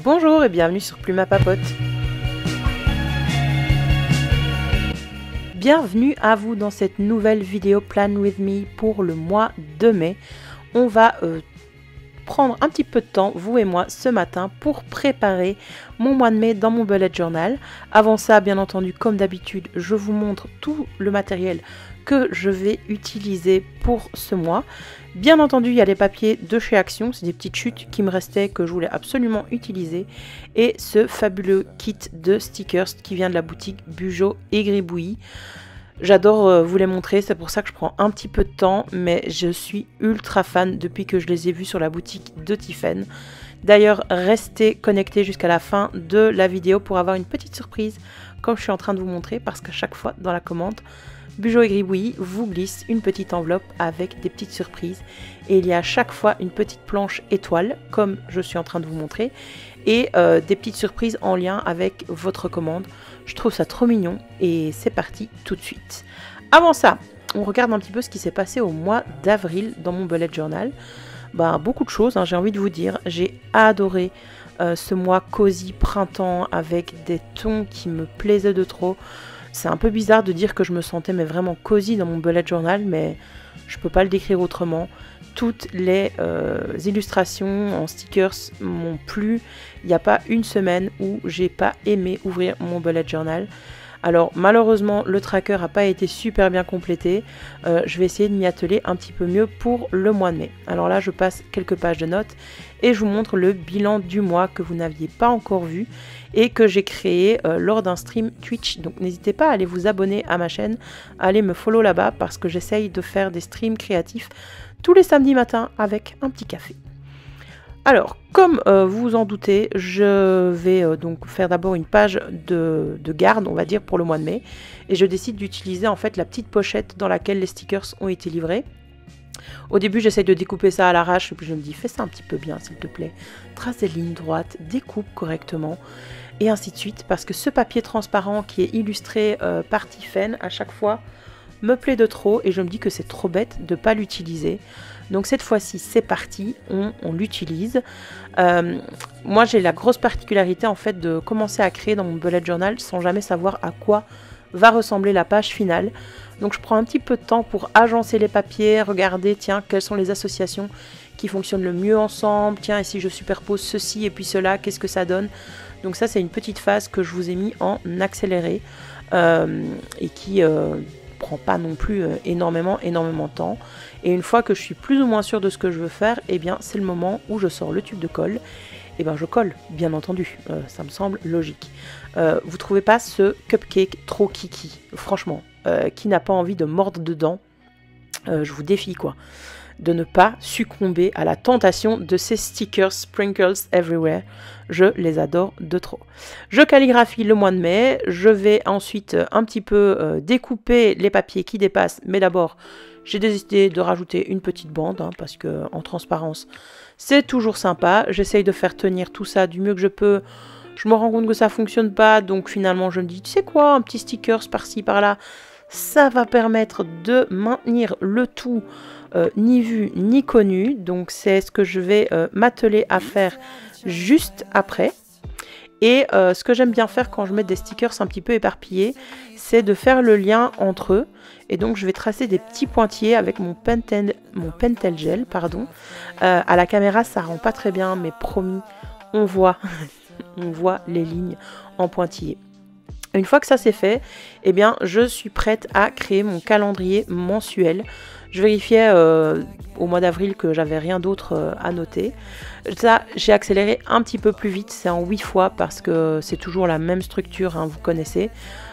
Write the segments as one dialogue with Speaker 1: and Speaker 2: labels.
Speaker 1: Bonjour et bienvenue sur Plume à Papote. Bienvenue à vous dans cette nouvelle vidéo Plan With Me pour le mois de mai. On va prendre un petit peu de temps, vous et moi, ce matin pour préparer mon mois de mai dans mon bullet journal. Avant ça, bien entendu, comme d'habitude, je vous montre tout le matériel que je vais utiliser pour ce mois. Bien entendu, il y a les papiers de chez Action, c'est des petites chutes qui me restaient que je voulais absolument utiliser. Et ce fabuleux kit de stickers qui vient de la boutique Bugeaud et Gribouillis. J'adore vous les montrer, c'est pour ça que je prends un petit peu de temps, mais je suis ultra fan depuis que je les ai vus sur la boutique de Tiffen. D'ailleurs, restez connectés jusqu'à la fin de la vidéo pour avoir une petite surprise, comme je suis en train de vous montrer, parce qu'à chaque fois dans la commande, Bugeaud et Gribouillis vous glisse une petite enveloppe avec des petites surprises. Et il y a à chaque fois une petite planche étoile, comme je suis en train de vous montrer, et des petites surprises en lien avec votre commande. Je trouve ça trop mignon et c'est parti tout de suite. Avant ça, on regarde un petit peu ce qui s'est passé au mois d'avril dans mon bullet journal. Beaucoup de choses, hein, j'ai envie de vous dire. J'ai adoré ce mois cosy printemps avec des tons qui me plaisaient de trop. C'est un peu bizarre de dire que je me sentais mais vraiment cosy dans mon bullet journal, mais je peux pas le décrire autrement. Toutes les illustrations en stickers m'ont plu. Il n'y a pas une semaine où j'ai pas aimé ouvrir mon bullet journal. Alors malheureusement le tracker n'a pas été super bien complété. Je vais essayer de m'y atteler un petit peu mieux pour le mois de mai. Alors là je passe quelques pages de notes et je vous montre le bilan du mois que vous n'aviez pas encore vu et que j'ai créé lors d'un stream Twitch. Donc n'hésitez pas à aller vous abonner à ma chaîne, à aller me follow là-bas parce que j'essaye de faire des streams créatifs tous les samedis matins avec un petit café. Alors, comme vous vous en doutez, je vais donc faire d'abord une page de garde, on va dire, pour le mois de mai. Et je décide d'utiliser en fait la petite pochette dans laquelle les stickers ont été livrés. Au début, j'essaie de découper ça à l'arrache, et puis je me dis, fais ça un petit peu bien, s'il te plaît. Trace des lignes droites, découpe correctement, et ainsi de suite. Parce que ce papier transparent qui est illustré par Tiffen, à chaque fois, me plaît de trop, et je me dis que c'est trop bête de ne pas l'utiliser. Donc cette fois-ci, c'est parti, on l'utilise. Moi, j'ai la grosse particularité en fait de commencer à créer dans mon bullet journal sans jamais savoir à quoi va ressembler la page finale. Donc je prends un petit peu de temps pour agencer les papiers, regarder, tiens, quelles sont les associations qui fonctionnent le mieux ensemble. Tiens, et si je superpose ceci et puis cela, qu'est-ce que ça donne? Donc ça, c'est une petite phase que je vous ai mis en accéléré et qui prend pas non plus énormément de temps. Et une fois que je suis plus ou moins sûre de ce que je veux faire, eh bien c'est le moment où je sors le tube de colle. Et bien je colle, bien entendu, ça me semble logique. Vous trouvez pas ce cupcake trop kiki? Franchement, qui n'a pas envie de mordre dedans? Je vous défie quoi, de ne pas succomber à la tentation de ces stickers Sprinkles Everywhere. Je les adore de trop. Je calligraphie le mois de mai. Je vais ensuite un petit peu découper les papiers qui dépassent. Mais d'abord, j'ai décidé de rajouter une petite bande, hein, parce que en transparence, c'est toujours sympa. J'essaye de faire tenir tout ça du mieux que je peux. Je me rends compte que ça fonctionne pas. Donc finalement, je me dis, tu sais quoi, un petit stickers par-ci, par-là. Ça va permettre de maintenir le tout ni vu ni connu. Donc c'est ce que je vais m'atteler à faire juste après. Et ce que j'aime bien faire quand je mets des stickers un petit peu éparpillés, c'est de faire le lien entre eux. Et donc je vais tracer des petits pointillés avec mon Pentel Gel. Pardon. À la caméra ça rend pas très bien, mais promis, on voit, on voit les lignes en pointillés. Une fois que ça c'est fait, eh bien, je suis prête à créer mon calendrier mensuel. Je vérifiais au mois d'avril que j'avais rien d'autre à noter. Ça, j'ai accéléré un petit peu plus vite, c'est en 8 fois parce que c'est toujours la même structure, hein, vous connaissez.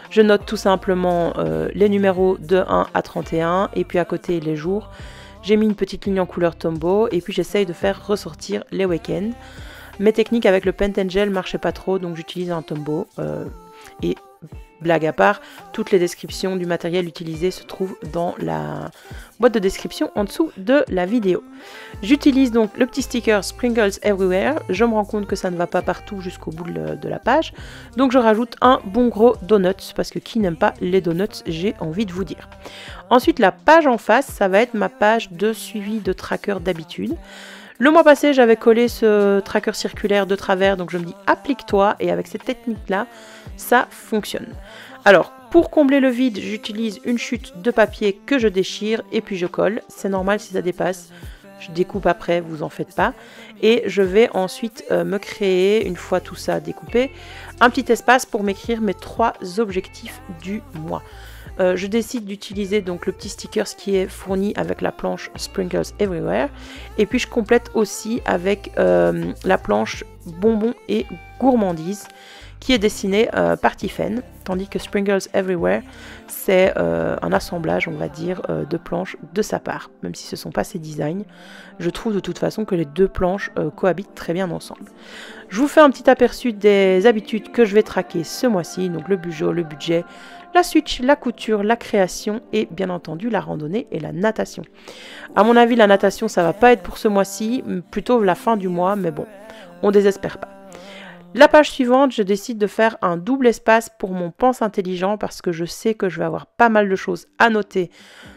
Speaker 1: Je note tout simplement les numéros de 1 à 31 et puis à côté les jours. J'ai mis une petite ligne en couleur Tombow et puis j'essaye de faire ressortir les week-ends. Mes techniques avec le Pentel Gel ne marchaient pas trop, donc j'utilise un Tombow. Et blague à part, toutes les descriptions du matériel utilisé se trouvent dans la boîte de description en dessous de la vidéo. J'utilise donc le petit sticker Sprinkles Everywhere. Je me rends compte que ça ne va pas partout jusqu'au bout de la page. Donc je rajoute un bon gros donuts, parce que qui n'aime pas les donuts, j'ai envie de vous dire. Ensuite, la page en face, ça va être ma page de suivi de tracker d'habitude. Le mois passé, j'avais collé ce tracker circulaire de travers, donc je me dis applique-toi, et avec cette technique-là, ça fonctionne. Alors, pour combler le vide, j'utilise une chute de papier que je déchire et puis je colle. C'est normal si ça dépasse. Je découpe après, vous en faites pas. Et je vais ensuite me créer, une fois tout ça découpé, un petit espace pour m'écrire mes 3 objectifs du mois. Je décide d'utiliser donc le petit sticker qui est fourni avec la planche Sprinkles Everywhere. Et puis je complète aussi avec la planche Bonbons et Gourmandises qui est dessinée par Tiffen, tandis que Sprinkles Everywhere, c'est un assemblage, on va dire, de planches de sa part. Même si ce ne sont pas ses designs, je trouve de toute façon que les 2 planches cohabitent très bien ensemble. Je vous fais un petit aperçu des habitudes que je vais traquer ce mois-ci, donc le bugeot, le budget, la switch, la couture, la création et bien entendu la randonnée et la natation. À mon avis, la natation, ça va pas être pour ce mois-ci, plutôt la fin du mois, mais bon, on désespère pas. La page suivante, je décide de faire un double espace pour mon pense intelligent parce que je sais que je vais avoir pas mal de choses à noter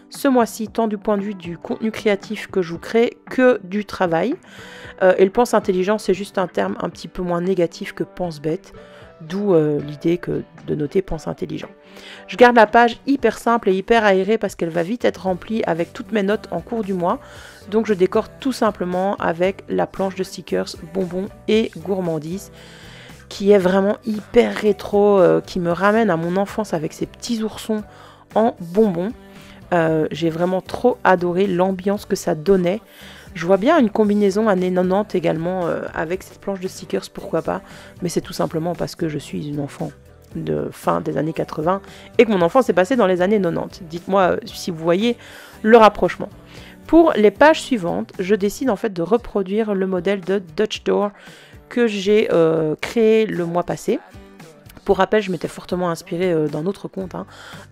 Speaker 1: ce mois-ci, tant du point de vue du contenu créatif que je vous crée que du travail. Et le pense intelligent, c'est juste un terme un petit peu moins négatif que pense bête, d'où l'idée de noter pense intelligent. Je garde la page hyper simple et hyper aérée parce qu'elle va vite être remplie avec toutes mes notes en cours du mois. Donc je décore tout simplement avec la planche de stickers bonbons et gourmandises, qui est vraiment hyper rétro, qui me ramène à mon enfance avec ces petits oursons en bonbons. J'ai vraiment trop adoré l'ambiance que ça donnait. Je vois bien une combinaison années 90 également avec cette planche de stickers, pourquoi pas. Mais c'est tout simplement parce que je suis une enfant de fin des années 80 et que mon enfance s'est passée dans les années 90. Dites-moi si vous voyez le rapprochement. Pour les pages suivantes, je décide en fait de reproduire le modèle de Dutch Door que j'ai créé le mois passé. Pour rappel, je m'étais fortement inspirée d'un autre compte,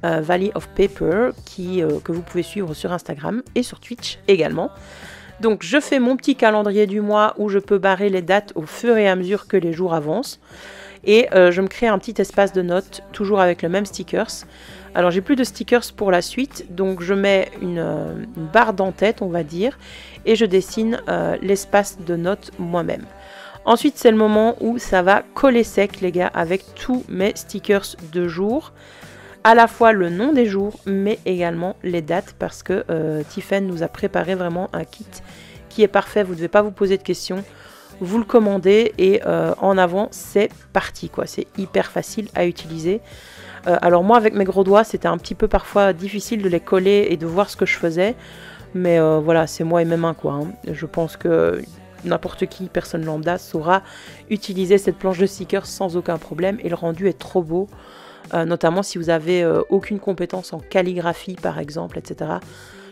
Speaker 1: Valley of Paper, que vous pouvez suivre sur Instagram et sur Twitch également. Donc je fais mon petit calendrier du mois où je peux barrer les dates au fur et à mesure que les jours avancent. Et je me crée un petit espace de notes, toujours avec le même stickers. Alors j'ai plus de stickers pour la suite, donc je mets une barre d'en-tête, on va dire, et je dessine l'espace de notes moi-même. Ensuite, c'est le moment où ça va coller sec, les gars, avec tous mes stickers de jour. À la fois le nom des jours, mais également les dates, parce que Tiffen nous a préparé vraiment un kit qui est parfait. Vous ne devez pas vous poser de questions. Vous le commandez et en avant, c'est parti, quoi. C'est hyper facile à utiliser. Alors moi, avec mes gros doigts, c'était un petit peu parfois difficile de les coller et de voir ce que je faisais. Mais voilà, c'est moi et mes mains, quoi. Je pense que n'importe qui, personne lambda, saura utiliser cette planche de stickers sans aucun problème. Et le rendu est trop beau, notamment si vous avez aucune compétence en calligraphie, par exemple, etc.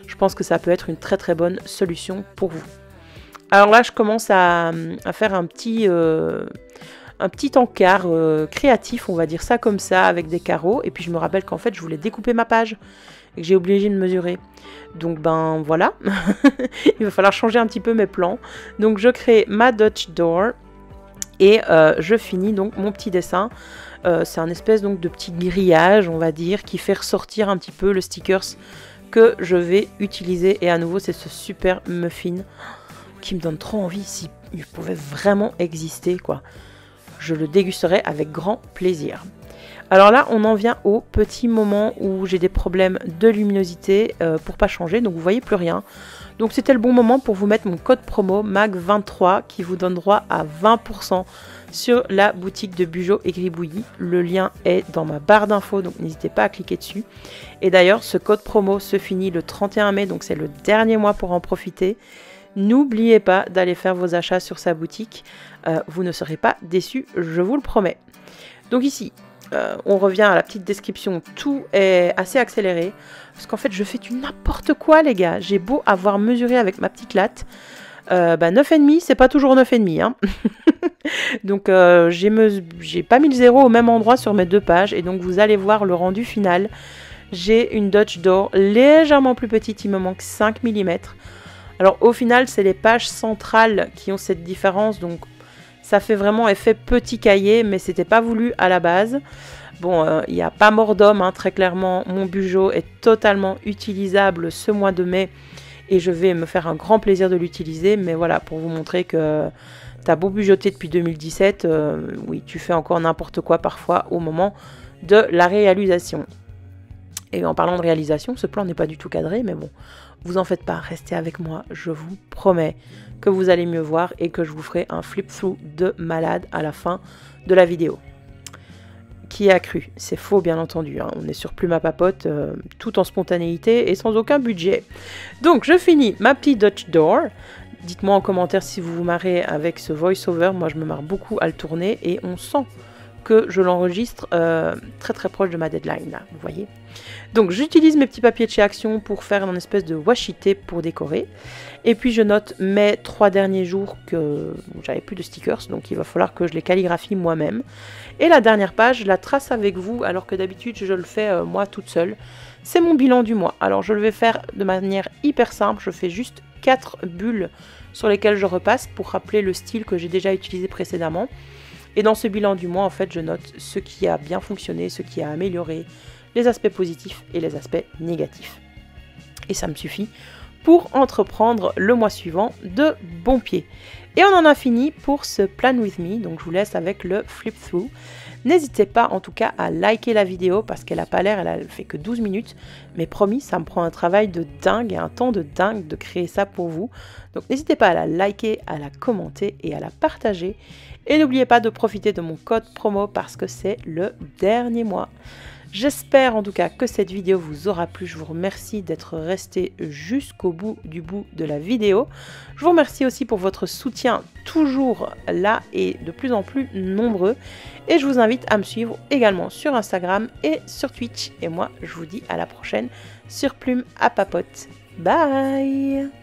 Speaker 1: Je pense que ça peut être une très très bonne solution pour vous. Alors là, je commence à faire un petit encart créatif, on va dire ça comme ça, avec des carreaux. Et puis je me rappelle qu'en fait, je voulais découper ma page et que j'ai obligé de mesurer. Donc ben voilà, il va falloir changer un petit peu mes plans. Donc je crée ma Dutch Door et je finis donc mon petit dessin. C'est un espèce donc de petit grillage, on va dire, qui fait ressortir un petit peu le stickers que je vais utiliser. Et à nouveau, c'est ce super muffin qui me donne trop envie. Si il pouvait vraiment exister, quoi, je le dégusterais avec grand plaisir. Alors là, on en vient au petit moment où j'ai des problèmes de luminosité pour pas changer, donc vous voyez plus rien. Donc c'était le bon moment pour vous mettre mon code promo MAG23 qui vous donne droit à 20% sur la boutique de Bugeot et Gribouillis. Le lien est dans ma barre d'infos, donc n'hésitez pas à cliquer dessus. Et d'ailleurs, ce code promo se finit le 31 mai, donc c'est le dernier mois pour en profiter. N'oubliez pas d'aller faire vos achats sur sa boutique, vous ne serez pas déçus, je vous le promets. Donc ici, on revient à la petite description, tout est assez accéléré, parce qu'en fait je fais du n'importe quoi les gars, j'ai beau avoir mesuré avec ma petite latte, 9,5 c'est pas toujours 9,5 hein. Donc j'ai pas mis le zéro au même endroit sur mes 2 pages, et donc vous allez voir le rendu final. J'ai une Dutch Door légèrement plus petite, il me manque 5 mm. Alors au final c'est les pages centrales qui ont cette différence, donc ça fait vraiment effet petit cahier, mais c'était pas voulu à la base. Bon, il n'y a pas mort d'homme, hein, très clairement. Mon Bugeot est totalement utilisable ce mois de mai. et je vais me faire un grand plaisir de l'utiliser. Mais voilà, pour vous montrer que t'as beau bujoter depuis 2017, oui, tu fais encore n'importe quoi parfois au moment de la réalisation. Et en parlant de réalisation, ce plan n'est pas du tout cadré, mais bon, vous en faites pas, restez avec moi, je vous promets que vous allez mieux voir et que je vous ferai un flip-through de malade à la fin de la vidéo. Qui a cru? C'est faux bien entendu, hein. On est sur Plume à Papote, tout en spontanéité et sans aucun budget. Donc je finis ma petite Dutch Door. Dites-moi en commentaire si vous vous marrez avec ce voice-over, moi je me marre beaucoup à le tourner et on sent que je l'enregistre très très proche de ma deadline là, vous voyez. Donc j'utilise mes petits papiers de chez Action pour faire une espèce de washi tape pour décorer. Et puis je note mes 3 derniers jours que j'avais plus de stickers, donc il va falloir que je les calligraphie moi-même. Et la dernière page, je la trace avec vous, alors que d'habitude je le fais moi toute seule. C'est mon bilan du mois. Alors je le vais faire de manière hyper simple, je fais juste 4 bulles sur lesquelles je repasse pour rappeler le style que j'ai déjà utilisé précédemment. Et dans ce bilan du mois, en fait, je note ce qui a bien fonctionné, ce qui a amélioré, les aspects positifs et les aspects négatifs. Et ça me suffit pour entreprendre le mois suivant de bon pied. Et on en a fini pour ce Plan With Me, donc je vous laisse avec le flip through. N'hésitez pas en tout cas à liker la vidéo parce qu'elle n'a pas l'air, elle fait que 12 minutes. Mais promis, ça me prend un travail de dingue et un temps de dingue de créer ça pour vous. Donc n'hésitez pas à la liker, à la commenter et à la partager. Et n'oubliez pas de profiter de mon code promo parce que c'est le dernier mois. J'espère en tout cas que cette vidéo vous aura plu. Je vous remercie d'être resté jusqu'au bout de la vidéo. Je vous remercie aussi pour votre soutien toujours là et de plus en plus nombreux. Et je vous invite à me suivre également sur Instagram et sur Twitch. Et moi, je vous dis à la prochaine sur Plume à Papote. Bye!